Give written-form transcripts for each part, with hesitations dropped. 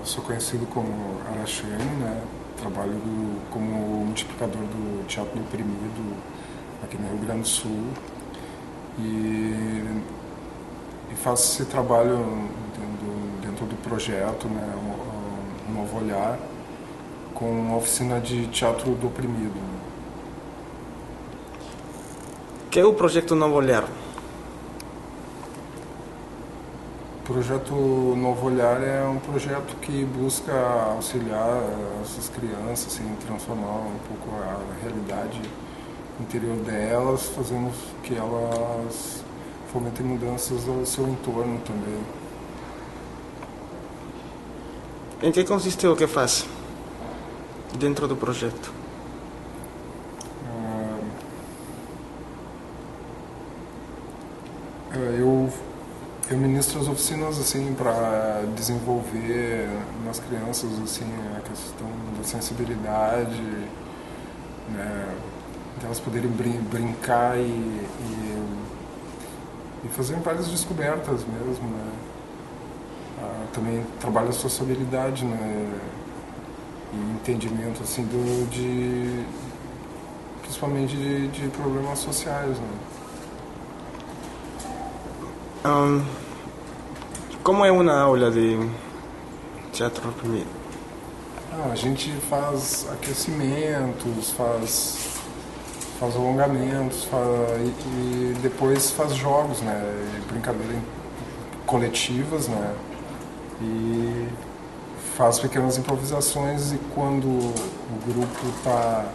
sou conhecido como Araxane, né? Trabalho como multiplicador do Teatro do Oprimido aqui no Rio Grande do Sul e faço esse trabalho dentro do projeto, né? Um Novo Olhar, com uma oficina de teatro do oprimido. Né? Que é o projeto Novo Olhar? O projeto Novo Olhar é um projeto que busca auxiliar essas crianças, assim, transformar um pouco a realidade interior delas, fazendo que elas fomentem mudanças ao seu entorno também. Em que consiste o que faz dentro do projeto? Eu ministro as oficinas assim para desenvolver nas crianças assim a questão da sensibilidade, né, de elas poderem brincar e fazer várias descobertas mesmo, né. Também trabalho a sociabilidade, né, e entendimento assim principalmente de problemas sociais, né. Como é uma aula de teatro oprimido? A gente faz aquecimentos, faz alongamentos, e depois faz jogos, né, e brincadeiras coletivas, né, e faz pequenas improvisações, e quando o grupo está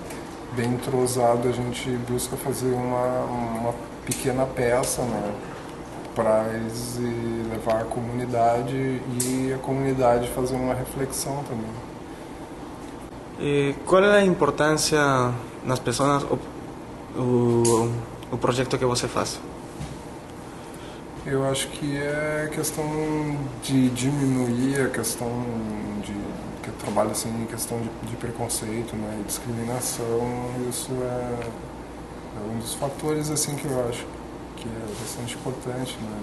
bem entrosado a gente busca fazer uma pequena peça, né, para eles levar à comunidade e a comunidade fazer uma reflexão também. E qual é a importância nas pessoas o projeto que você faz? Eu acho que é questão de diminuir a questão que eu trabalho assim em questão de preconceito, né, e discriminação. Isso é um dos fatores assim que eu acho que é bastante importante, né.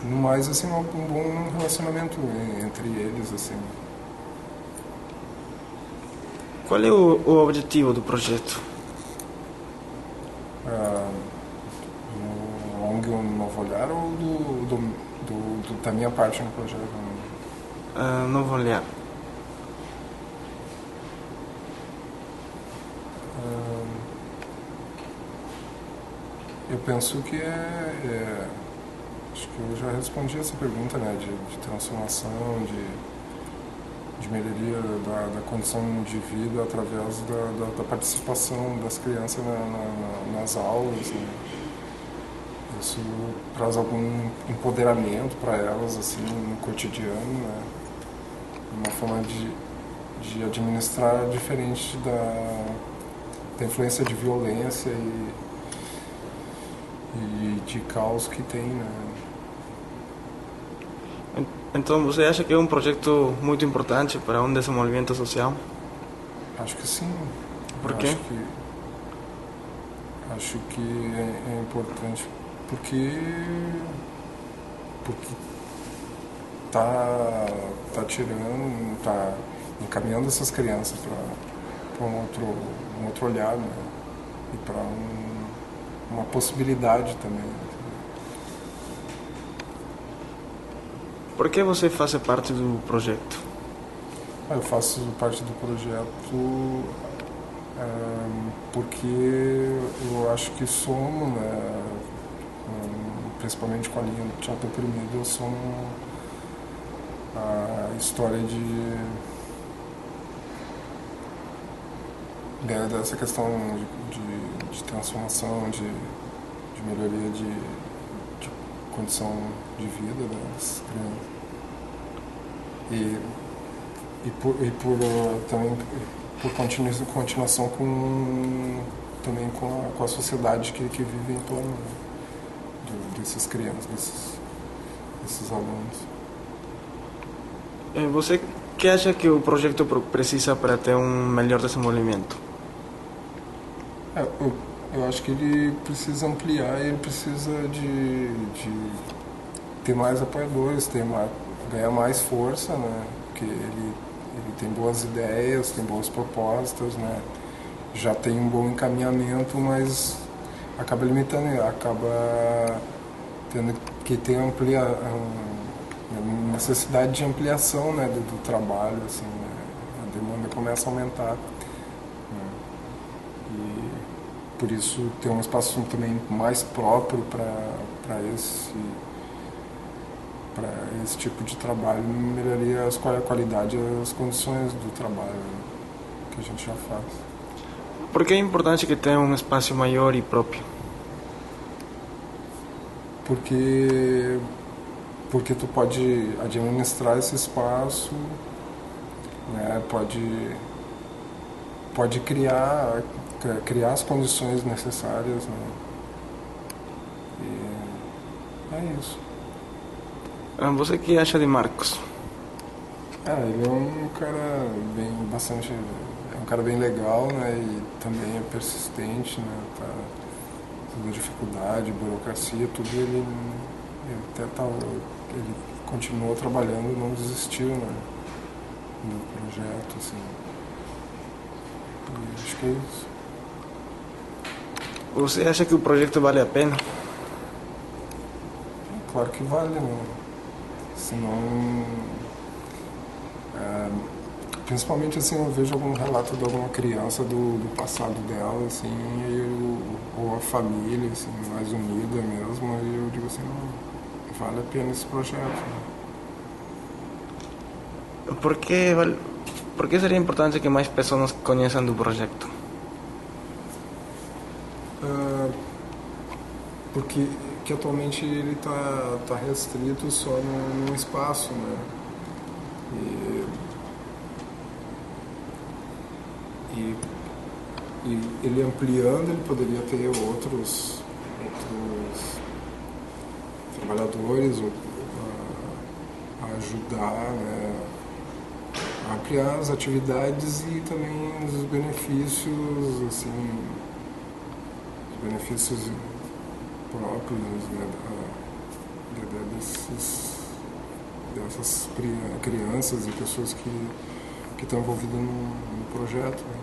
E no mais assim um bom relacionamento entre eles assim. Qual é o objetivo do projeto? No ONG um Novo Olhar ou da minha parte no projeto? Novo Olhar. Eu penso que acho que eu já respondi essa pergunta, né, de transformação, de melhoria da condição de vida através da participação das crianças nas aulas, né. Isso traz algum empoderamento para elas assim no cotidiano, né, uma forma de administrar diferente da influência de violência e de caos que tem, né. Então você acha que é um projeto muito importante para um desenvolvimento social? Acho que sim. Por quê? Acho que é importante porque tá tirando, tá encaminhando essas crianças para um outro olhar, né, e para uma possibilidade também. Por que você faz parte do projeto? Eu faço parte do projeto porque eu acho que somos, né, principalmente com a linha do Teatro Oprimido, eu sou a história dessa questão de transformação, de melhoria de condição de vida das crianças. Também por continuação também com a sociedade que vive em torno, né, dessas crianças, desses alunos. Você que acha que o projeto precisa para ter um melhor desenvolvimento? Eu acho que ele precisa ampliar, ele precisa ter mais apoiadores, ganhar mais força, né? Porque ele tem boas ideias, tem boas propostas, né? Já tem um bom encaminhamento, mas acaba limitando, acaba tendo que ter necessidade de ampliação, né, do trabalho, assim, né? A demanda começa a aumentar, né? E por isso ter um espaço também mais próprio para esse tipo de trabalho melhoraria a qualidade e as condições do trabalho, né, que a gente já faz. Por que é importante que tenha um espaço maior e próprio? Porque tu pode administrar esse espaço, né, pode criar as condições necessárias, né, e é isso. Você o que acha de Marcos? Ele é um cara é um cara bem legal, né, e também é persistente, né, tá, toda dificuldade, burocracia, tudo ele continuou trabalhando, não desistiu, né, do projeto, assim. E acho que é isso. Você acha que o projeto vale a pena? Claro que vale, né? Senão, principalmente assim, eu vejo algum relato de alguma criança do passado dela, assim, ou a família, assim, mais unida mesmo, e eu digo assim, não, vale a pena esse projeto, né? Por que seria importante que mais pessoas conheçam do projeto? Porque que atualmente ele tá restrito só num espaço, né? E ele ampliando, ele poderia ter outros trabalhadores a ajudar, né, a ampliar as atividades e também os benefícios, assim, os benefícios próprios, né, dessas crianças e pessoas que estão envolvidas no projeto, né.